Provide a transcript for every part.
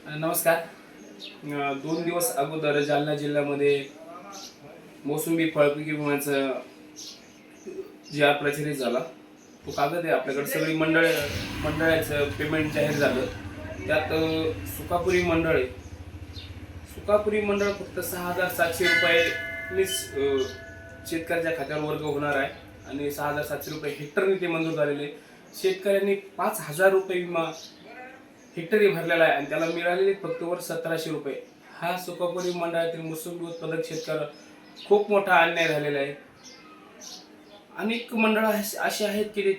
नमस्कार. 2 दिवस अगोदर जालना जिल्ह्यामध्ये मोसंबी फळपिक विम्याचा जी आर प्रचलित झाला. तो कागद आहे आपल्याकडे. सगळी मंडळाचं पेमेंट जाहीर झालं. त्यात सुकापुरी मंडळ आहे. सुकापुरी मंडळ फक्त 6,700 रुपये शेतकऱ्याच्या खात्यावर वर्ग होणार आहे आणि 6,700 रुपये हेक्टरने ते मंजूर झालेले. शेतकऱ्यांनी 5,000 रुपये विमा हेक्टरी भरलेला आहे आणि त्याला मिळालेले फक्त वर 1,700 रुपये. हा सुकापुरी मंडळातील मोसंबी उत्पादक शेतकऱ्याला खूप मोठा अन्याय झालेला आहे. अनेक मंडळं अशी आहेत की ते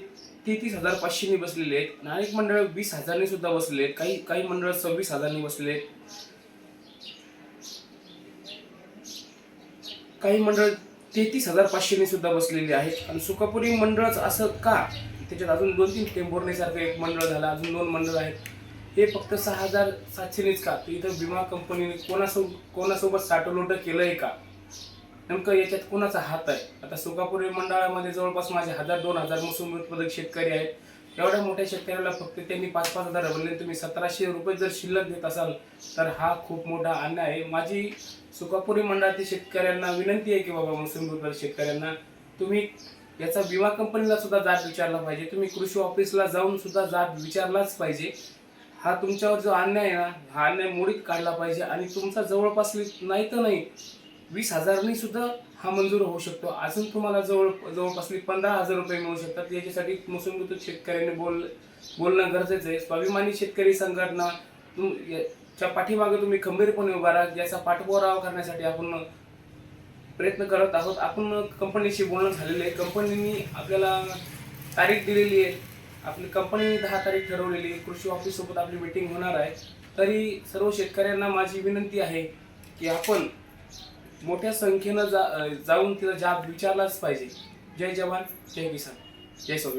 33,500 ने बसलेले आहेत आणि अनेक मंडळ 20,000 ने सुद्धा बसलेले आहेत. काही मंडळ 26,000 ने बसलेले आहेत. काही मंडळ 33,500 ने सुद्धा बसलेली आहेत. आणि सुकापुरी मंडळच असं का? त्याच्यात अजून 2-3 टेंभुर्णीसारखं एक मंडळ झालं, अजून 2 मंडळ आहेत. हे फक्त 6,700 नेच का? तर इथं विमा कंपनीने कोणासोबत साठवलोट केलंय का? नेमकं याच्यात कोणाचा हात आहे? आता सुकापुरी मंडळामध्ये जवळपास माझे 1,000-2,000 मोसंबी उत्पादक शेतकरी आहेत. एवढ्या मोठ्या शेतकऱ्याला फक्त त्यांनी 5,000 भरले, तुम्ही 1,700 रुपये जर शिल्लक देत असाल तर हा खूप मोठा अन्याय आहे. माझी सुकापुरी मंडळातील शेतकऱ्यांना विनंती आहे की बाबा, मोसंबी उत्पादक शेतकऱ्यांना तुम्ही याचा विमा कंपनीला सुद्धा जाब विचारला पाहिजे. तुम्ही कृषी ऑफिसला जाऊन सुद्धा जाब विचारलाच पाहिजे. हा तुमच्यावर जो अन्याय आहे ना, हा अन्याय मोडीत काढला पाहिजे आणि तुमचा जवळपास नाही तर नाही 20,000 ने सुद्धा हा मंजूर होऊ शकतो. अजून तुम्हाला जवळपास 15,000 रुपये मिळू शकतात. याच्यासाठी मोसंबी उत्पादक शेतकऱ्यांनी बोलणं गरजेचं आहे. स्वाभिमानी शेतकरी संघटना च्या पाठीमागे तुम्ही खंबीरपणे उभा राहा. याचा पाठपुरावा करण्यासाठी आपण प्रयत्न करत आहोत. आपण कंपनीशी बोलणं झालेलं आहे. कंपनीने आपल्याला तारीख दिलेली आहे. आपली कंपनीने 10 तारीख ठरवलेली आहे. कृषी ऑफिस सोबत आपली मीटिंग होणार आहे. तरी सर्व शेतकऱ्यांना माझी विनंती आहे की आपण मोठ्या संख्येनं जाऊन तिला जाब विचारलाच पाहिजे. जय जवान, जय किसान, जय स्वाभिमान.